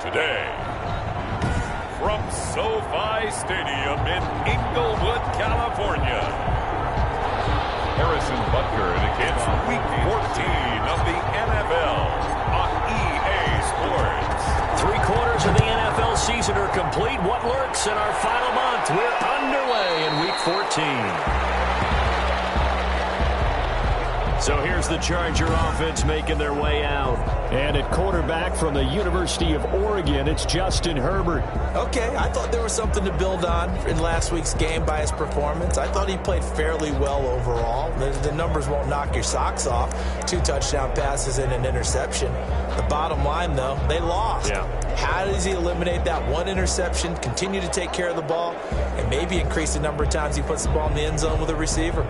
today. From SoFi Stadium in Inglewood, California, Harrison Butker, and it's Week 14 of the NFL on EA Sports. 3/4 of the NFL season are complete. What lurks in our final month? We're underway in Week 14. So here's the Charger offense making their way out. And at quarterback from the University of Oregon, it's Justin Herbert. Okay, I thought there was something to build on in last week's game by his performance. I thought he played fairly well overall. The numbers won't knock your socks off. 2 touchdown passes and an interception. The bottom line, though, they lost. Yeah. How does he eliminate that one interception, continue to take care of the ball, and maybe increase the number of times he puts the ball in the end zone with a receiver?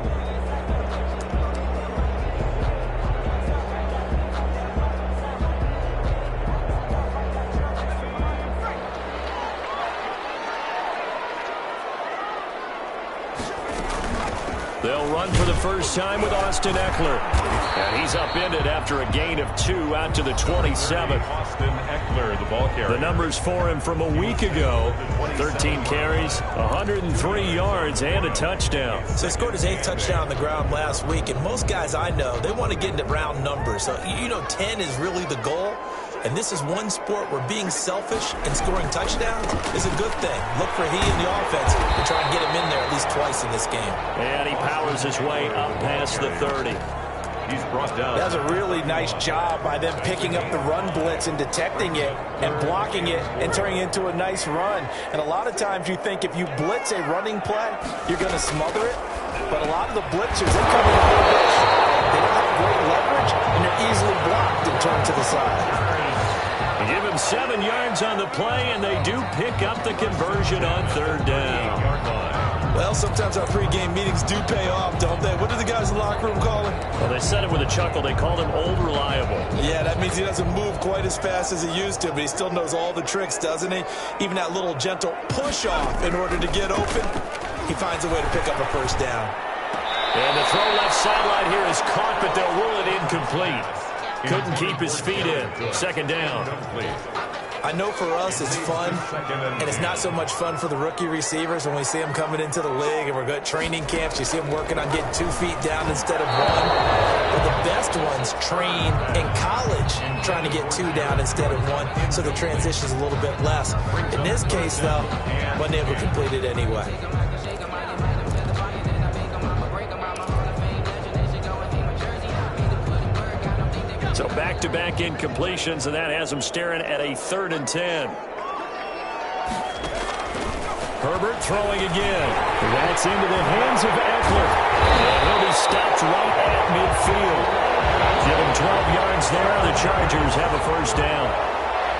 They'll run for the first time with Austin Eckler. And he's upended after a gain of 2 out to the 27. Austin Eckler, the ball carrier. The numbers for him from a week ago: 13 carries, 103 yards, and a touchdown. So he scored his 8th touchdown on the ground last week, and most guys I know, they want to get into round numbers. So, 10 is really the goal. And this is one sport where being selfish and scoring touchdowns is a good thing. Look for he and the offense to try and get him in there at least twice in this game. And he powers his way up past the 30. He's brought down. That was a really nice job by them picking up the run blitz and detecting it and blocking it and turning it into a nice run. And a lot of times you think if you blitz a running play, you're going to smother it. But a lot of the blitzers, they come in a little bit shy. They don't have great leverage, and they're easily blocked and turned to the side. Give him 7 yards on the play, and they do pick up the conversion on 3rd down. Well, sometimes our pregame meetings do pay off, don't they? What do the guys in the locker room call him? Well, they said it with a chuckle. They called him Old Reliable. Yeah, that means he doesn't move quite as fast as he used to, but he still knows all the tricks, doesn't he? Even that little gentle push-off in order to get open, he finds a way to pick up a first down. And the throw left sideline here is caught, but they'll rule it incomplete. Couldn't keep his feet in. 2nd down. I know for us it's fun, and it's not so much fun for the rookie receivers when we see them coming into the league and we're good training camps. You see them working on getting 2 feet down instead of 1. But the best ones train in college trying to get 2 down instead of 1, so the transition's a little bit less. In this case, though, wasn't able to complete it anyway. So back-to-back incompletions, and that has him staring at a 3rd and 10. Herbert throwing again. That's into the hands of Eckler. And he'll be stopped right at midfield. Give him 12 yards there. The Chargers have a first down.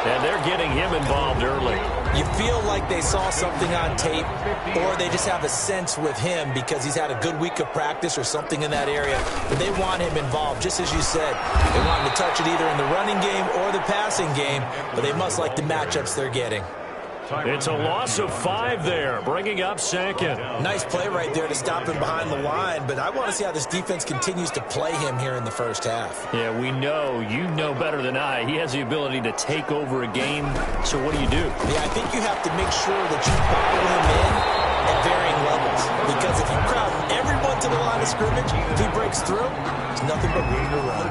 And they're getting him involved early. You feel like they saw something on tape, or they just have a sense with him because he's had a good week of practice or something in that area. But they want him involved, just as you said. They want him to touch it either in the running game or the passing game, but they must like the matchups they're getting. It's a loss of 5 there, bringing up 2nd. Nice play right there to stop him behind the line, but I want to see how this defense continues to play him here in the first half. Yeah, we know, you know better than I, he has the ability to take over a game. So what do you do? Yeah, I think you have to make sure that you bottle him in at varying levels, because if you crowd everyone to the line of scrimmage, if he breaks through, there's nothing but room to run.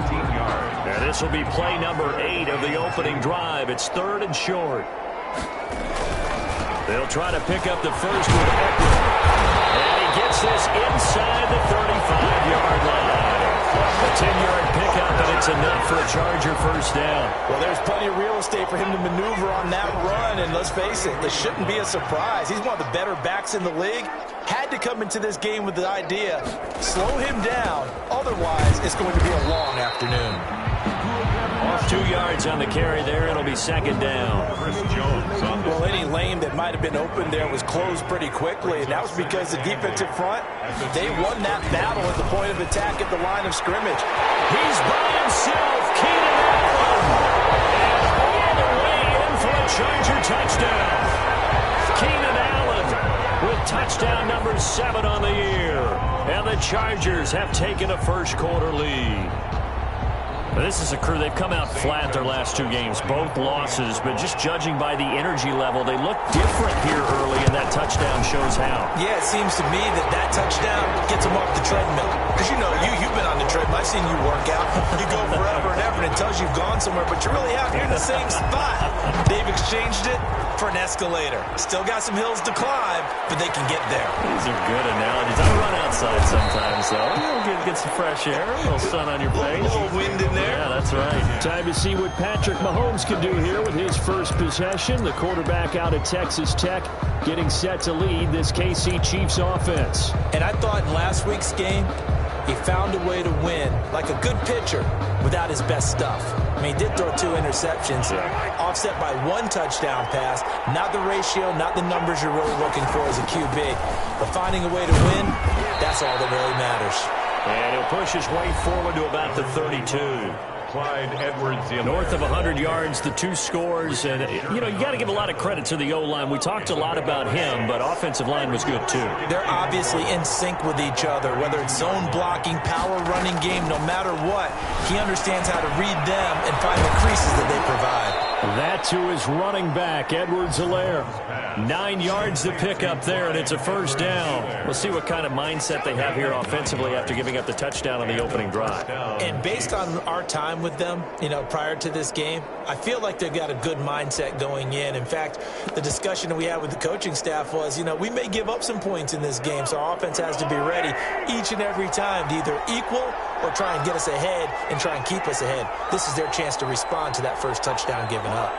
And this will be play number 8 of the opening drive. It's 3rd and short. They'll try to pick up the first with Eckler. And he gets this inside the 35-yard line. A 10-yard pickup, and it's enough for a Charger first down. Well, there's plenty of real estate for him to maneuver on that run, and let's face it, this shouldn't be a surprise. He's one of the better backs in the league. Had to come into this game with the idea, slow him down, otherwise it's going to be a long afternoon. 2 yards on the carry there. It'll be 2nd down. Well, any lane that might have been open there was closed pretty quickly, and that was because the defensive front, they won that battle at the point of attack at the line of scrimmage. He's by himself. Keenan Allen. And all the way in for a Charger touchdown. Keenan Allen with touchdown number 7 on the year. And the Chargers have taken a first quarter lead. This is a crew, they've come out flat their last 2 games, both losses, but just judging by the energy level, they look different here early, and that touchdown shows how. Yeah, it seems to me that touchdown gets them off the treadmill. Because, you know, you've been on the treadmill. I've seen you work out. You go forever and ever, and it tells you you've gone somewhere, but you really haven't. You're in the same spot. They've exchanged it for an escalator. Still got some hills to climb, but they can get there. These are good analogies. I run outside sometimes, though. You'll get some fresh air, a little sun on your face. A little wind in there. Yeah, that's right. Time to see what Patrick Mahomes can do here with his first possession. The quarterback out of Texas Tech getting set to lead this KC Chiefs offense. And I thought in last week's game, he found a way to win, like a good pitcher, without his best stuff. I mean, he did throw 2 interceptions, offset by 1 touchdown pass. Not the ratio, not the numbers you're really looking for as a QB. But finding a way to win, that's all that really matters. And he'll push his way forward to about the 32. Clyde Edwards North of 100 yards, the 2 scores. And, you know, you got to give a lot of credit to the O-line. We talked a lot about him, but offensive line was good, too. They're obviously in sync with each other, whether it's zone blocking, power running game, no matter what. He understands how to read them and find the creases that they provide. That to his running back, Edwards-Helaire. 9 yards to pick up there, and it's a first down. We'll see what kind of mindset they have here offensively after giving up the touchdown on the opening drive. And based on our time with them, you know, prior to this game, I feel like they've got a good mindset going in. In fact, the discussion that we had with the coaching staff was, you know, we may give up some points in this game, so our offense has to be ready each and every time to either equal or try and get us ahead and try and keep us ahead. This is their chance to respond to that first touchdown given up.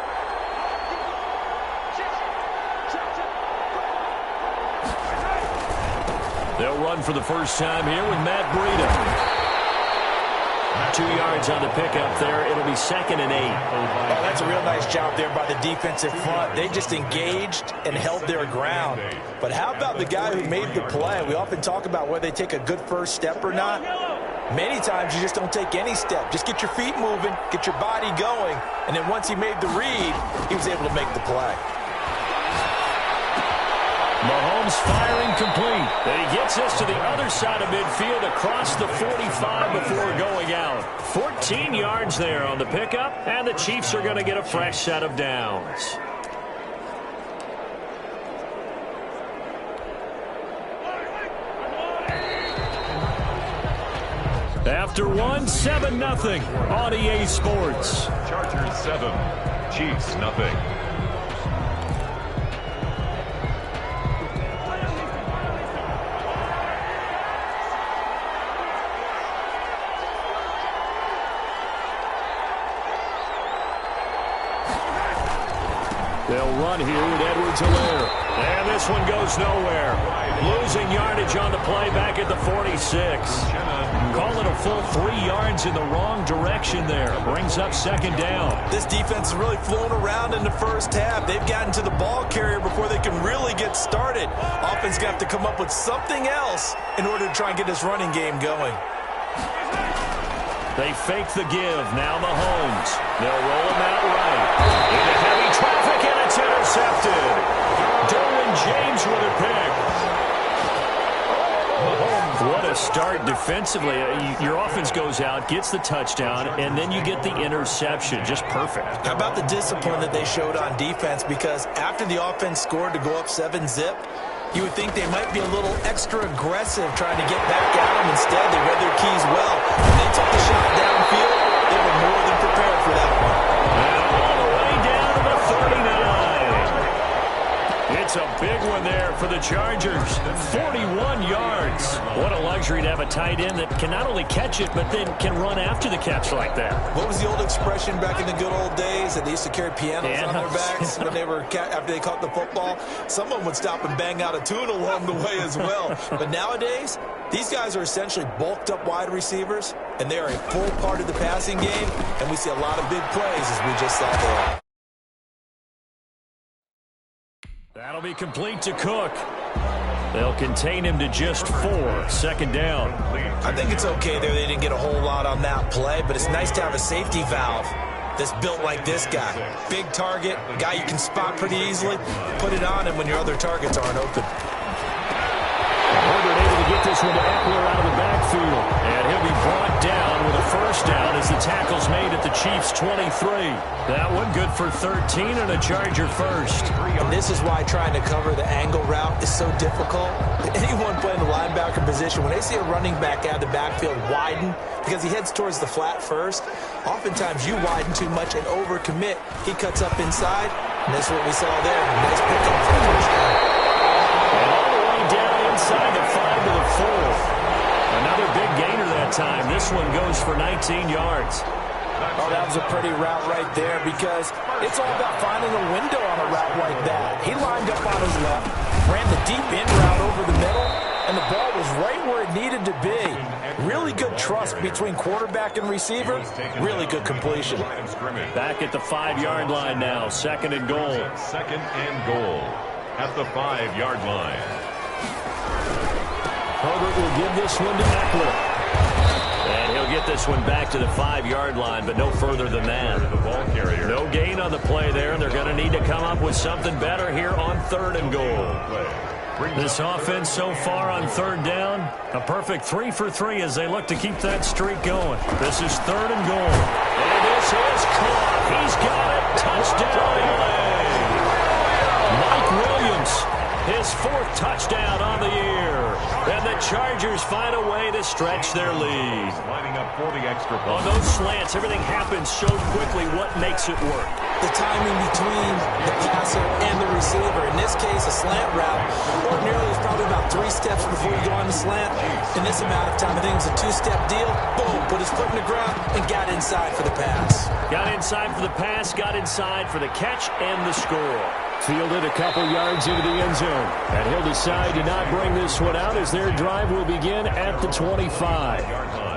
They'll run for the first time here with Matt Breida. 2 yards on the pickup there. It'll be 2nd and 8. Oh, that's a real nice job there by the defensive front. They just engaged and held their ground. But how about the guy who made the play? We often talk about whether they take a good first step or not. Many times you just don't take any step. Just get your feet moving, get your body going, and then once he made the read, he was able to make the play. Mahomes firing complete. And he gets us to the other side of midfield across the 45 before going out. 14 yards there on the pickup, and the Chiefs are going to get a fresh set of downs. After 1, 7-0 on EA Sports. Chargers 7, Chiefs 0. They'll run here with Edwards-Helaire. And this one goes nowhere. Losing yardage on the play back at the 46. Call it a full 3 yards in the wrong direction there. Brings up 2nd down. This defense has really flown around in the first half. They've gotten to the ball carrier before they can really get started. Offense going to have to come up with something else in order to try and get this running game going. They fake the give. Now Mahomes. They'll roll him out right. Into heavy traffic, and it's intercepted. Derwin James with a pick. What a start defensively. Your offense goes out, gets the touchdown, and then you get the interception. Just perfect. How about the discipline that they showed on defense? Because after the offense scored to go up 7-zip, you would think they might be a little extra aggressive trying to get back at them. Instead, they read their keys well. When they took the shot downfield, they were more than prepared for that one. And all the way down to the 39. It's a big one there for the Chargers. 41 yards. What a luxury to have a tight end that can not only catch it, but then can run after the catch like that. What was the old expression back in the good old days that they used to carry pianos on their backs when they were after they caught the football? Someone would stop and bang out a tune along the way as well. But nowadays, these guys are essentially bulked up wide receivers, and they are a full part of the passing game, and we see a lot of big plays as we just saw there. That'll be complete to Cook. They'll contain him to just 4. 2nd down. I think it's okay there. They didn't get a whole lot on that play, but it's nice to have a safety valve that's built like this guy. Big target, guy you can spot pretty easily. Put it on him when your other targets aren't open. Herbert able to to get this one to Eckler out of the backfield. And he'll be brought down with a first down as the tackle's made at the Chiefs' 23. That one good for 13 and a Charger first. And this is why trying to cover the angle route is so difficult. Anyone playing the linebacker position, when they see a running back out of the backfield widen, because he heads towards the flat first, oftentimes you widen too much and overcommit. He cuts up inside, and that's what we saw there. Nice pickup for the touchdown. And all the way down inside the 5 to the 4. Another big gainer that time. This one goes for 19 yards. Oh, that was a pretty route right there because it's all about finding a window on a route like that. He lined up on his left, ran the deep in route over the middle, and the ball was right where it needed to be. Really good trust between quarterback and receiver. Really good completion. Back at the 5-yard line now. Second and goal. Second and goal at the 5-yard line. Herbert will give this one to Eckler. And he'll get this one back to the 5-yard line, but no further than that. No gain on the play there, and they're going to need to come up with something better here on third and goal. This offense so far on third down, a perfect 3 for 3 as they look to keep that streak going. This is third and goal. And this is caught. He's got it. Touchdown, LA. Mike Williams, his 4th touchdown on the year. And the Chargers find a way to stretch their lead. Lining up for the extra point. On those slants, everything happens so quickly. What makes it work? The timing between the passer and the receiver. In this case, a slant route. Ordinarily, it's probably about 3 steps before you go on the slant. In this amount of time, I think it was a 2-step deal. Boom, put his foot in the ground and got inside for the pass. Got inside for the pass, got inside for the catch and the score. Fielded a couple yards into the end zone. And he'll decide to not bring this one out as their drive will begin at the 25.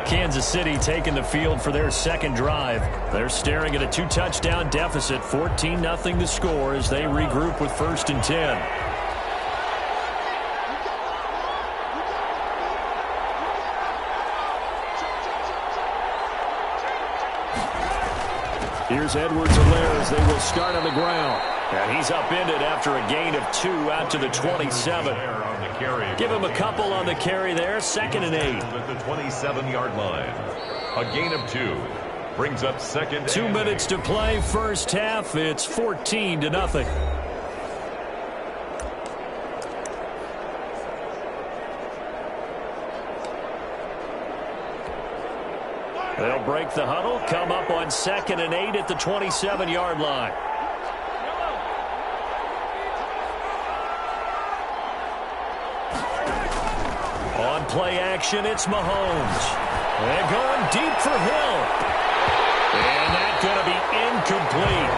Kansas City taking the field for their second drive. They're staring at a 2-touchdown deficit, 14-0 the score as they regroup with 1st and 10. Here's Edwards-Helaire as they will start on the ground. And he's upended after a gain of 2 out to the 27. Give him a couple on the carry there. 2nd and 8. At the 27-yard line. A gain of 2 brings up 2nd. 2 minutes to play. First half. It's 14-0. They'll break the huddle, come up on 2nd and 8 at the 27-yard line. On play action, it's Mahomes. They're going deep for Hill. And that's going to be incomplete.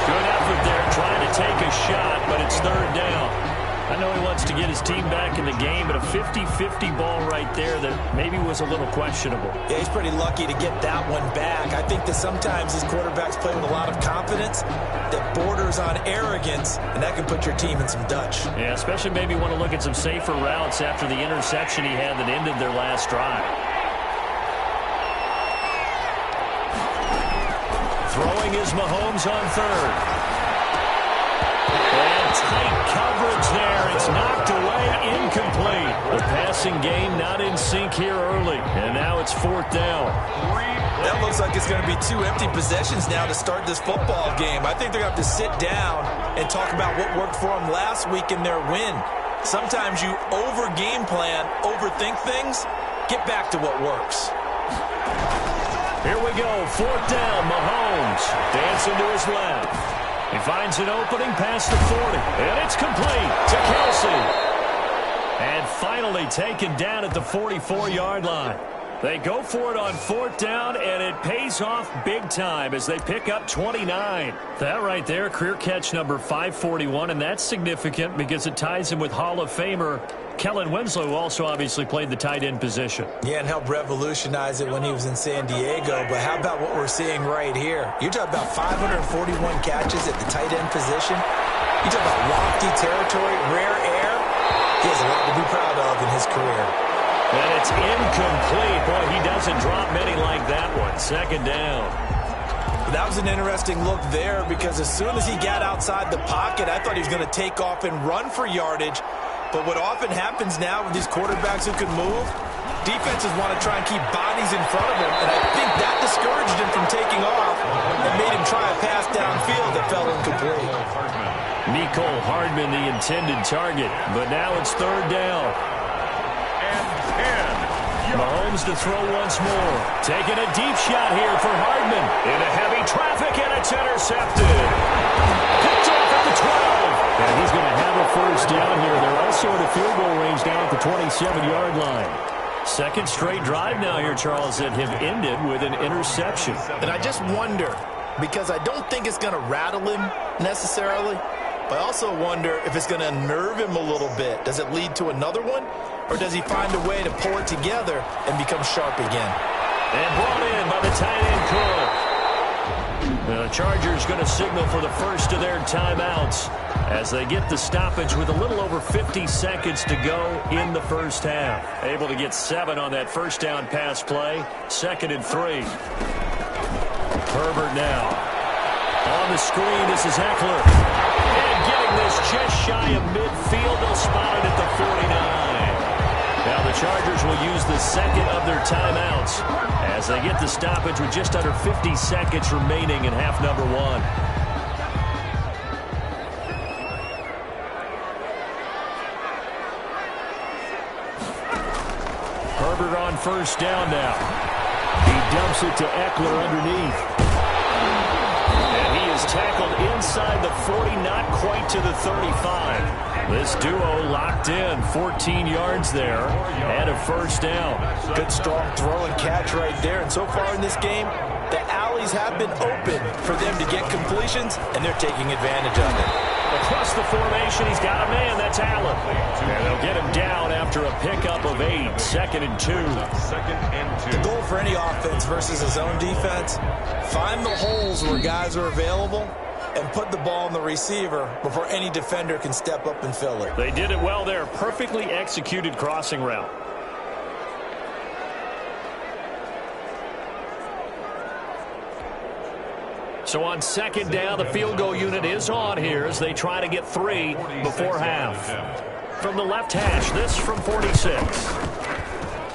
Good effort there trying to take a shot, but it's 3rd down. I know he wants to get his team back in the game, but a 50-50 ball right there that maybe was a little questionable. Yeah, he's pretty lucky to get that one back. I think that sometimes these quarterbacks play with a lot of confidence that borders on arrogance, and that can put your team in some Dutch. Yeah, especially maybe want to look at some safer routes after the interception he had that ended their last drive. Throwing is Mahomes on 3rd. And tight coverage there. It's knocked away, incomplete. The passing game not in sync here early. And now it's 4th down. That looks like it's going to be 2 empty possessions now to start this football game. I think they're going to have to sit down and talk about what worked for them last week in their win. Sometimes you over-game plan, overthink things. Get back to what works. Here we go. 4th down. Mahomes dancing to his left. He finds an opening past the 40. And it's complete to Kelsey. And finally taken down at the 44-yard line. They go for it on 4th down, and it pays off big time as they pick up 29. That right there, career catch number 541, and that's significant because it ties him with Hall of Famer Kellen Winslow, who also obviously played the tight end position. Yeah, and helped revolutionize it when he was in San Diego. But how about what we're seeing right here? You're talking about 541 catches at the tight end position. You talk about lofty territory, rare air. He has a lot to be proud of in his career. And it's incomplete. Boy, he doesn't drop many like that one. 2nd down. That was an interesting look there because as soon as he got outside the pocket, I thought he was going to take off and run for yardage. But what often happens now with these quarterbacks who can move, defenses want to try and keep bodies in front of him, and I think that discouraged him from taking off and made him try a pass downfield that fell incomplete. Mecole Hardman, the intended target, but now it's third down. Mahomes to throw once more. Taking a deep shot here for Hardman. Into heavy traffic, and it's intercepted. Picked off at the 12. And he's going to have a first down here. They're also at a field goal range down at the 27-yard line. Second straight drive now here, Charles, that have ended with an interception. And I just wonder, because I don't think it's going to rattle him necessarily, but I also wonder if it's going to unnerve him a little bit. Does it lead to another one? Or does he find a way to pull it together and become sharp again? And brought in by the tight end, Cook. The Chargers going to signal for the first of their timeouts as they get the stoppage with a little over 50 seconds to go in the first half. Able to get 7 on that first down pass play. 2nd and 3. Herbert now. On the screen, this is Eckler. And getting this just shy of midfield. They'll spot it at the 49. Now the Chargers will use the second of their timeouts as they get the stoppage with just under 50 seconds remaining in half number 1. Herbert on first down now. He dumps it to Eckler underneath. And he is tackled inside the 40, not quite to the 35. This duo locked in, 14 yards there, and a first down. Good strong throw and catch right there. And so far in this game, the alleys have been open for them to get completions, and they're taking advantage of it. Across the formation, he's got a man. That's Allen. And they'll get him down after a pickup of 8. 2nd and 2. The goal for any offense versus a zone defense, find the holes where guys are available and put the ball in the receiver before any defender can step up and fill it. They did it well there. Perfectly executed crossing route. So on 2nd down, the field goal unit is on here as they try to get 3 before half. From the left hash, this from 46.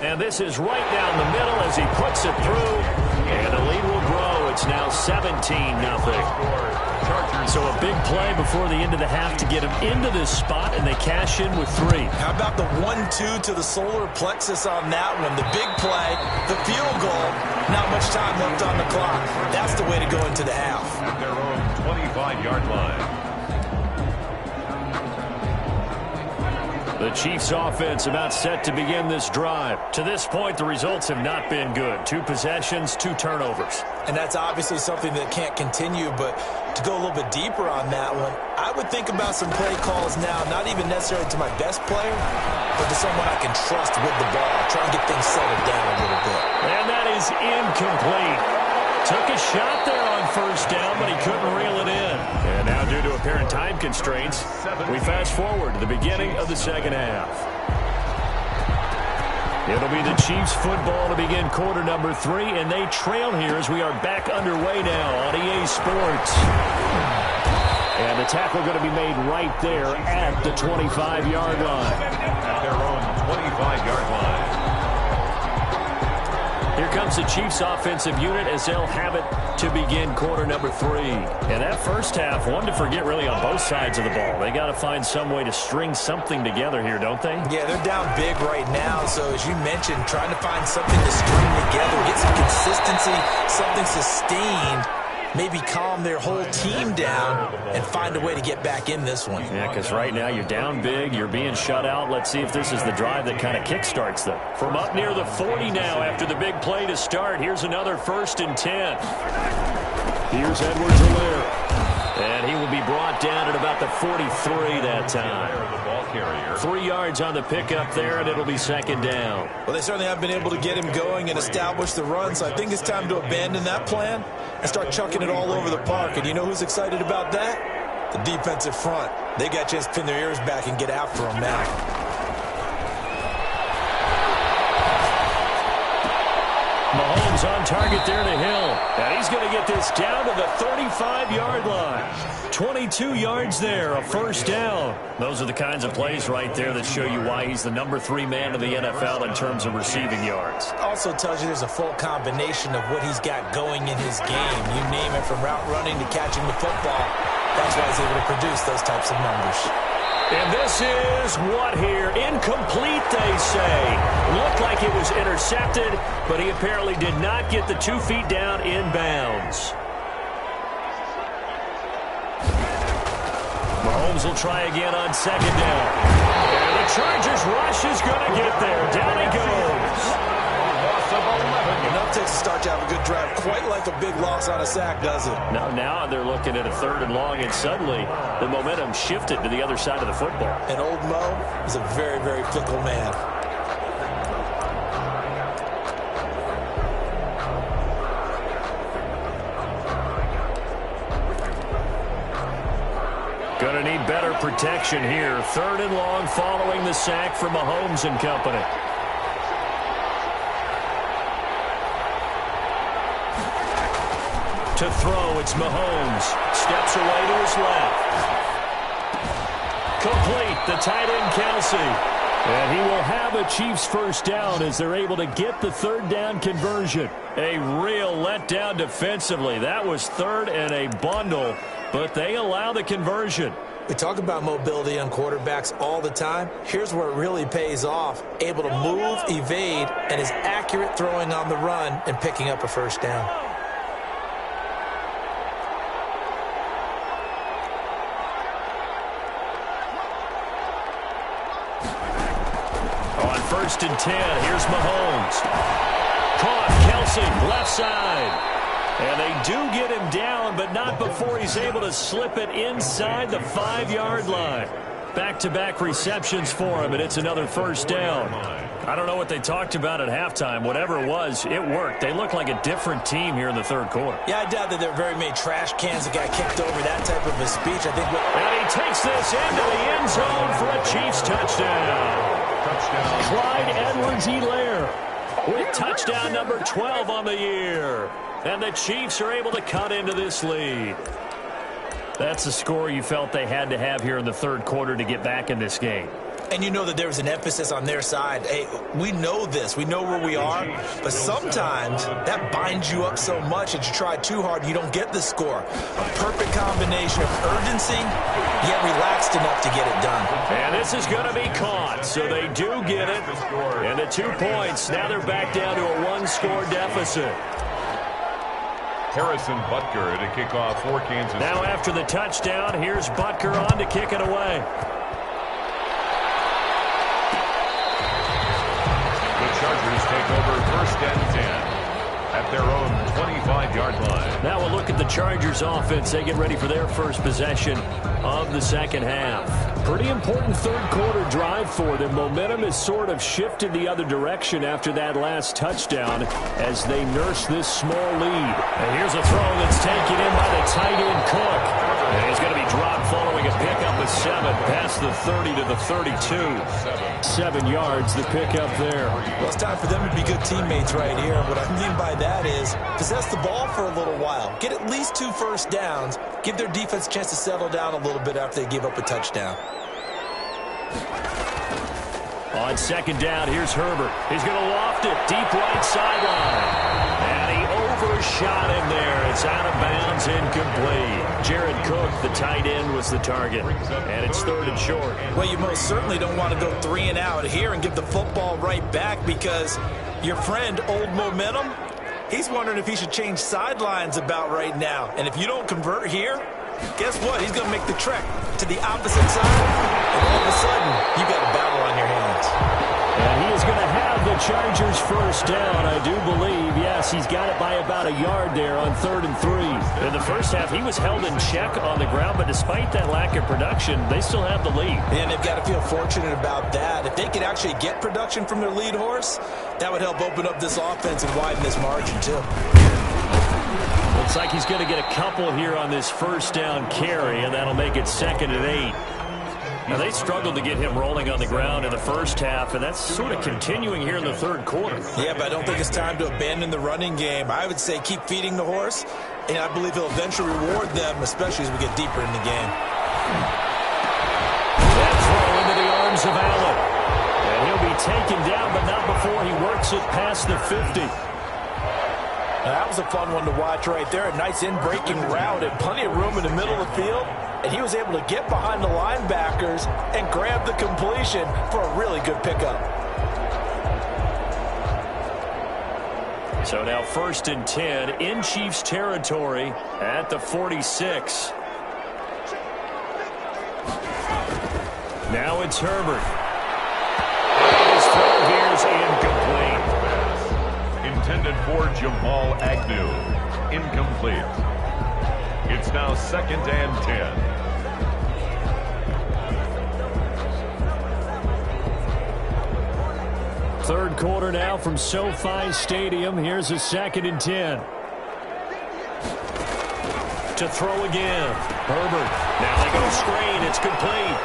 And this is right down the middle as he puts it through. And the lead will grow. It's now 17-0. So a big play before the end of the half to get him into this spot, and they cash in with 3. How about the 1-2 to the solar plexus on that one? The big play, the field goal, not much time left on the clock. That's the way to go into the half. At their own 25-yard line. The Chiefs offense about set to begin this drive. To this point, the results have not been good. 2 possessions, 2 turnovers. And that's obviously something that can't continue, but to go a little bit deeper on that one, I would think about some play calls now, not even necessarily to my best player, but to someone I can trust with the ball. Try and get things settled down a little bit. And that is incomplete. Took a shot there on first down, but he couldn't reel it in. And now due to apparent time constraints, we fast forward to the beginning of the second half. It'll be the Chiefs football to begin quarter number 3, and they trail here as we are back underway now on EA Sports. And the tackle going to be made right there at the 25-yard line. At their own 25-yard line. Here comes the Chiefs offensive unit as they'll have it to begin quarter number 3. And that first half, one to forget really on both sides of the ball. They got to find some way to string something together here, don't they? Yeah, they're down big right now. So as you mentioned, trying to find something to string together, get some consistency, something sustained, maybe calm their whole team down and find a way to get back in this one. Yeah, because right now you're down big, you're being shut out. Let's see if this is the drive that kind of kickstarts them. From up near the 40 now after the big play to start, here's another 1st and 10. Here's Edwards-Helaire. And he will be brought down at about the 43 that time. 3 yards on the pickup there, and it'll be 2nd down. Well, they certainly have been able to get him going and establish the run, so I think it's time to abandon that plan and start chucking it all over the park. And you know who's excited about that? The defensive front. They got a chance to pin their ears back and get after him now. Mahomes on target there to Hill. And he's going to get this down to the 35-yard line. 22 yards there, a first down. Those are the kinds of plays right there that show you why he's the number 3 man in the NFL in terms of receiving yards. Also tells you there's a full combination of what he's got going in his game. You name it, from route running to catching the football. That's why he's able to produce those types of numbers. And this is what here? Incomplete, they say. Looked like it was intercepted, but he apparently did not get the 2 feet down in bounds. Mahomes will try again on second down. And the Chargers rush is going to get there. Down he goes. Enough takes to start to have a good drive. Quite like a big loss on a sack, does it? Now they're looking at a 3rd and long, and suddenly the momentum shifted to the other side of the football. And old Mo is a very, very fickle man. Going to need better protection here. 3rd and long following the sack from Mahomes and company. To throw, it's Mahomes. Steps away to his left. Complete, the tight end, Kelsey. And he will have a Chiefs first down as they're able to get the 3rd down conversion. A real letdown defensively. That was 3rd and a bundle, but they allow the conversion. We talk about mobility on quarterbacks all the time. Here's where it really pays off. Able to move, evade, and is accurate throwing on the run and picking up a first down. On 1st and 10, here's Mahomes. Caught, Kelsey, left side. And they do get him down, but not before he's able to slip it inside the 5-yard line. Back-to-back receptions for him, and it's another first down. I don't know what they talked about at halftime. Whatever it was, it worked. They look like a different team here in the 3rd quarter. Yeah, I doubt that there are very many trash cans that got kicked over that type of a speech. I think. And he takes this into the end zone for a Chiefs touchdown. Clyde Edwards-Helaire with touchdown number 12 on the year. And the Chiefs are able to cut into this lead. That's the score you felt they had to have here in the 3rd quarter to get back in this game. And you know that there was an emphasis on their side. Hey, we know this. We know where we are. But sometimes that binds you up so much that you try too hard, you don't get the score. A perfect combination of urgency, yet relaxed enough to get it done. And this is going to be caught. So they do get it. And the 2 points, now they're back down to a 1-score deficit. Harrison Butker to kick off for Kansas City. Now after the touchdown, here's Butker on to kick it away. The Chargers take over 1st and 10 at their own 25-yard line. Now we'll look at the Chargers offense. They get ready for their first possession of the 2nd half. Pretty important 3rd quarter drive for them. Momentum has sort of shifted the other direction after that last touchdown as they nurse this small lead. And here's a throw that's taken in by the tight end Cook. And he's going to be dropped following a pickup of 7 past the 30 to the 32. 7 yards, the pickup there. Well, it's time for them to be good teammates right here. What I mean by that is possess the ball for a little while. Get at least 2 first downs. Give their defense a chance to settle down a little bit after they give up a touchdown. On 2nd down, here's Herbert. He's going to loft it deep right sideline. And he overshot him there. It's out of bounds, incomplete. Jared Cook, the tight end, was the target. And it's 3rd and short. Well, you most certainly don't want to go 3 and out here and give the football right back because your friend, Old Momentum, he's wondering if he should change sidelines about right now. And if you don't convert here, guess what? He's going to make the trek to the opposite side. And all of a sudden, you got a battle on your hands. And he is going to have the Chargers first down, I do believe. Yes, he's got it by about a yard there on 3rd and 3. In the first half, he was held in check on the ground, but despite that lack of production, they still have the lead. And they've got to feel fortunate about that. If they could actually get production from their lead horse, that would help open up this offense and widen this margin, too. Looks like he's going to get a couple here on this first down carry, and that'll make it 2nd and 8. Now, they struggled to get him rolling on the ground in the first half, and that's sort of continuing here in the third quarter. Yeah, but I don't think it's time to abandon the running game. I would say keep feeding the horse, and I believe he'll eventually reward them, especially as we get deeper in the game. That throw into the arms of Allen. And he'll be taken down, but not before he works it past the 50. That was a fun one to watch right there. A nice in-breaking route and plenty of room in the middle of the field. And he was able to get behind the linebackers and grab the completion for a really good pickup. So now 1st and 10 in Chiefs territory at the 46. Now it's Herbert. His throw here is incomplete. Intended for Jamal Agnew. Incomplete. It's now 2nd and 10. Third quarter now from SoFi Stadium. Here's a 2nd and 10. To throw again. Herbert. Now they go screen. It's complete.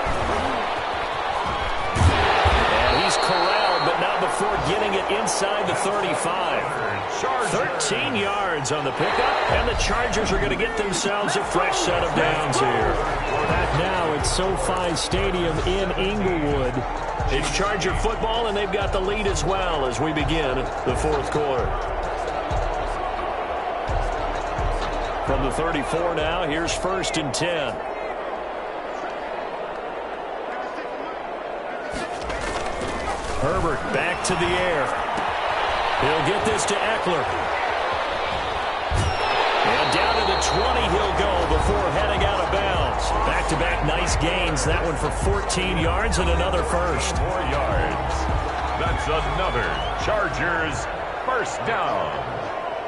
And he's corralled, but not before getting it inside the 35. 13 yards on the pickup, and the Chargers are going to get themselves a fresh set of downs here. Back now at SoFi Stadium in Inglewood. It's Charger football, and they've got the lead as well as we begin the fourth quarter. From the 34 now, here's 1st and 10. Herbert back to the air. He'll get this to Eckler. And down to the 20 he'll go before heading out of bounds. Back-to-back nice gains. That one for 14 yards and another first. 4 yards. That's another Chargers first down.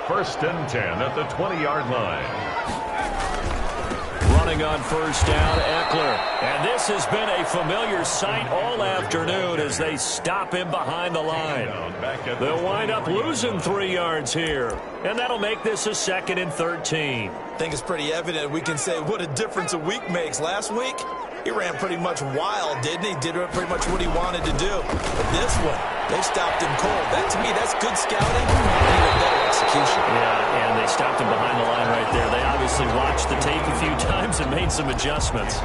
1st and 10 at the 20-yard line. Running on 1st down, Eckler. And this has been a familiar sight all afternoon as they stop him behind the line. They'll wind up losing 3 yards here. And that'll make this a 2nd and 13. I think it's pretty evident we can say what a difference a week makes. Last week, he ran pretty much wild, didn't he? Did pretty much what he wanted to do. But this one, they stopped him cold. That, to me, that's good scouting and even better execution. Yeah, and they stopped him behind the line right there. They obviously watched the tape a few times and made some adjustments.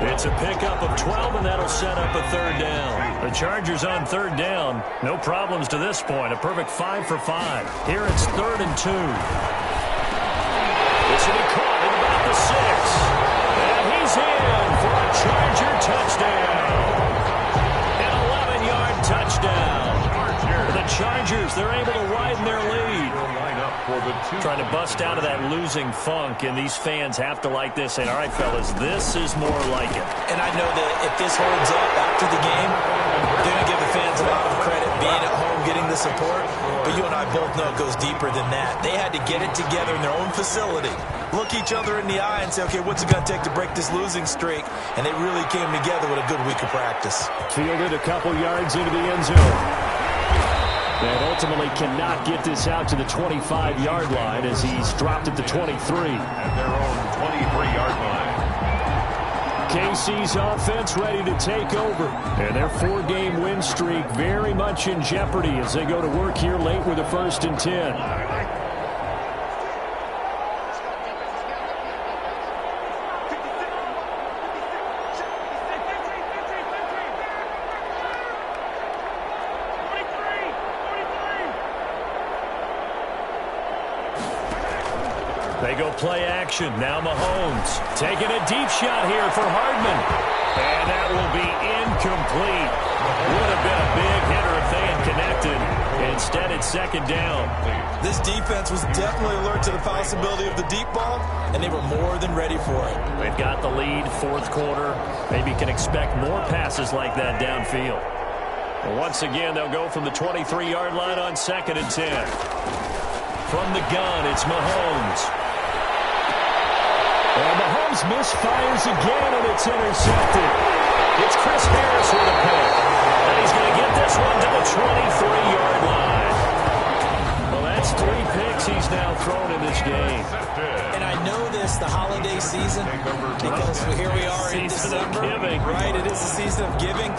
It's a pickup of 12, and that'll set up a 3rd down. The Chargers on 3rd down. No problems to this point. A perfect 5 for 5. Here it's 3rd and 2. This will be caught at about the 6. And he's in for a Charger touchdown. An 11-yard touchdown. The Chargers, they're able to widen their lead. Trying to bust out of that losing funk, and these fans have to like this. And all right, fellas, this is more like it. And I know that if this holds up after the game, they're going to give the fans a lot of credit being at home, getting the support. But you and I both know it goes deeper than that. They had to get it together in their own facility, look each other in the eye and say, okay, what's it going to take to break this losing streak? And they really came together with a good week of practice. Fielded a couple yards into the end zone. And ultimately cannot get this out to the 25-yard line as he's dropped at the 23. At their own 23-yard line. KC's offense ready to take over. And their 4-game win streak very much in jeopardy as they go to work here late with a 1st and 10. They go play action. Now Mahomes taking a deep shot here for Hardman. And that will be incomplete. Would have been a big hitter if they had connected. Instead, it's 2nd down. This defense was definitely alert to the possibility of the deep ball, and they were more than ready for it. They've got the lead, 4th quarter. Maybe can expect more passes like that downfield. But once again, they'll go from the 23-yard line on 2nd and 10. From the gun, it's Mahomes. And Mahomes misfires again, and it's intercepted. It's Chris Harris with a pick. And he's going to get this one to the 23-yard line. Well, that's 3 picks he's now thrown in this game. And I know this, the holiday season, because here we are in December. Right, it is the season of giving.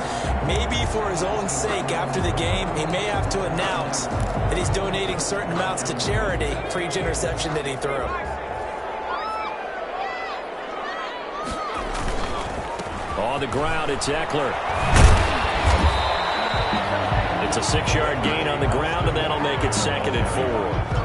Maybe for his own sake, after the game, he may have to announce that he's donating certain amounts to charity for each interception that he threw. On the ground, it's Eckler. It's a 6-yard gain on the ground, and that'll make it 2nd and 4.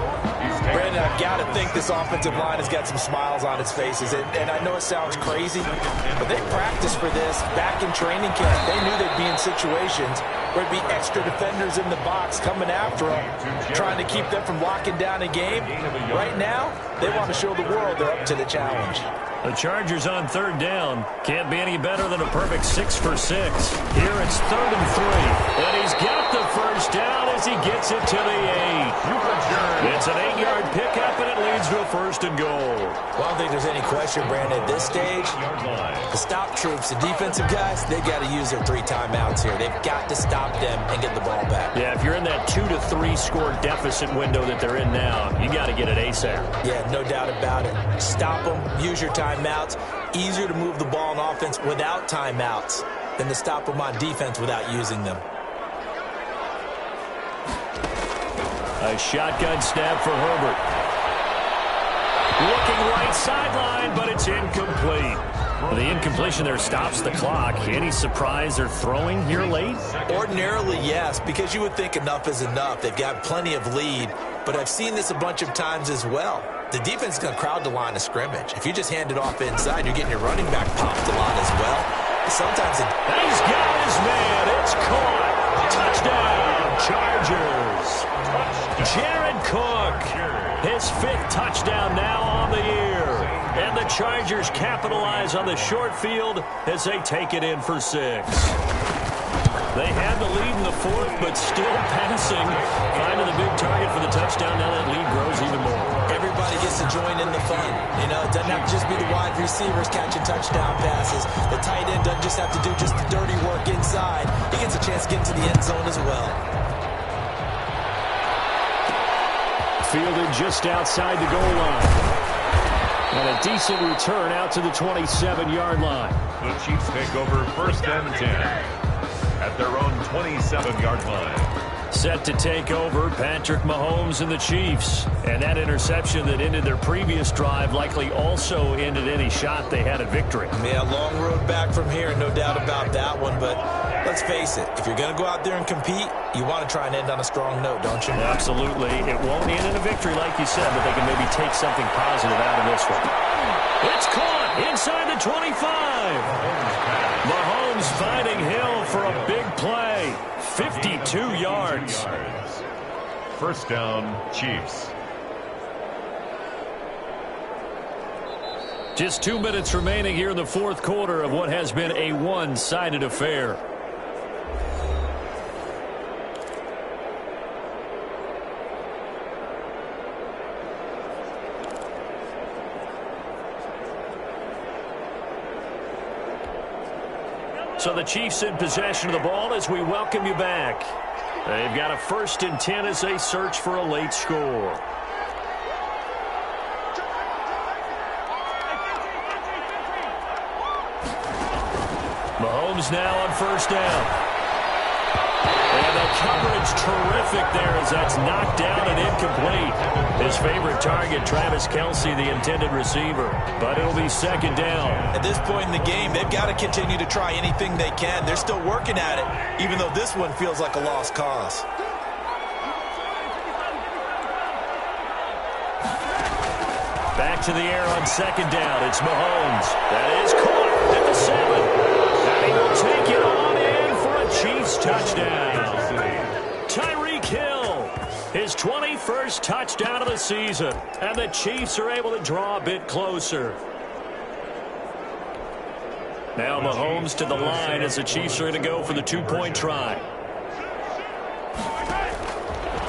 Brandon, I've got to think this offensive line has got some smiles on its faces. And I know it sounds crazy, but they practiced for this back in training camp. They knew they'd be in situations where it'd be extra defenders in the box coming after them, trying to keep them from locking down a game. Right now, they want to show the world they're up to the challenge. The Chargers on 3rd down. Can't be any better than a perfect 6 for 6. Here it's 3rd and 3. And he's got the first down as he gets it to the 8. It's an 8-yard pickup, and it leads to a 1st and goal. Well, I don't think there's any question, Brandon, at this stage, the stop troops, the defensive guys, they got to use their 3 timeouts here. They've got to stop them and get the ball back. Yeah, if you're in that 2 to 3 score deficit window that they're in now, you got to get it ASAP. Yeah, no doubt about it. Stop them, use your timeouts. Easier to move the ball on offense without timeouts than to stop them on defense without using them. A shotgun snap for Herbert. Looking right sideline, but it's incomplete. The incompletion there stops the clock. Any surprise they're throwing here late? Ordinarily, yes, because you would think enough is enough. They've got plenty of lead, but I've seen this a bunch of times as well. The defense is going to crowd the line of scrimmage. If you just hand it off inside, you're getting your running back popped a lot as well. Sometimes he's got his man. It's caught. Touchdown, Chargers. Jared Cook, his 5th touchdown now on the year. And the Chargers capitalize on the short field as they take it in for 6. They had the lead in the 4th, but still passing. Finding the big target for the touchdown. Now that lead grows even more. Everybody gets to join in the fun. You know, it doesn't have to just be the wide receivers catching touchdown passes. The tight end doesn't just have to do just the dirty work inside. He gets a chance to get into the end zone as well. Fielded just outside the goal line. And a decent return out to the 27-yard line. The Chiefs take over 1st and 10 at their own 27-yard line. Set to take over, Patrick Mahomes and the Chiefs. And that interception that ended their previous drive likely also ended any shot they had at victory. Yeah, long road back from here, no doubt about that one. But let's face it, if you're going to go out there and compete, you want to try and end on a strong note, don't you? Absolutely. It won't end in a victory like you said, but they can maybe take something positive out of this one. It's caught inside the 25. Mahomes finding Hill for a big play. 52 yards. 1st down, Chiefs. Just 2 minutes remaining here in the 4th quarter of what has been a one-sided affair. So the Chiefs in possession of the ball as we welcome you back. They've got a 1st and 10 as they search for a late score. Mahomes now on 1st down. And the coverage terrific there as that's knocked down and incomplete. His favorite target, Travis Kelce, the intended receiver. But it'll be 2nd down. At this point in the game, they've got to continue to try anything they can. They're still working at it, even though this one feels like a lost cause. Back to the air on 2nd down. It's Mahomes. That is caught at the 7. And he will take it on in for a Chiefs touchdown. Tyreek Hill, his 21st touchdown of the season. And the Chiefs are able to draw a bit closer. Now Mahomes to the line as the Chiefs are going to go for the 2-point try.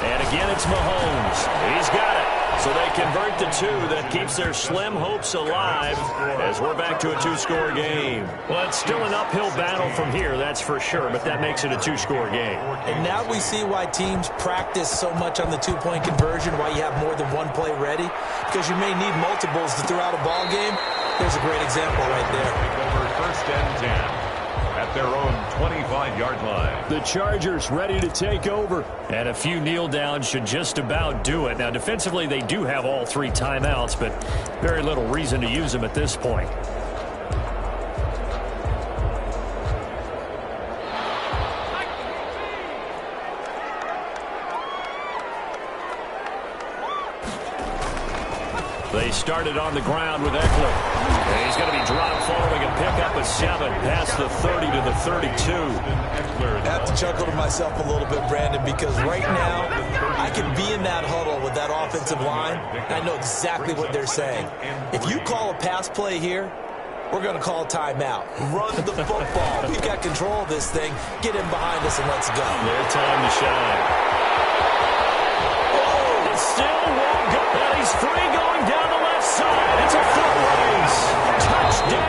And again, it's Mahomes. He's got it. So they convert the two. That keeps their slim hopes alive as we're back to a two-score game. Well, it's still an uphill battle from here, that's for sure, but that makes it a two-score game. And now we see why teams practice so much on the two-point conversion, why you have more than one play ready, because you may need multiples to throw out a ball game. There's a great example right there. Over first and 10. At their own 25-yard line. The Chargers ready to take over. And a few kneel downs should just about do it. Now, defensively, they do have all three timeouts, but very little reason to use them at this point. They started on the ground with Eckler. And he's going to be dropped following a pickup of 7 past the 30 to the 32. I have to chuckle to myself a little bit, Brandon, because right now I can be in that huddle with that offensive line. I know exactly what they're saying. If you call a pass play here, we're going to call a timeout. Run the football. We've got control of this thing. Get in behind us and let's go. Their time to shine. Oh, it still won't go. And he's free going down the left side. It's a foot race. Touchdown.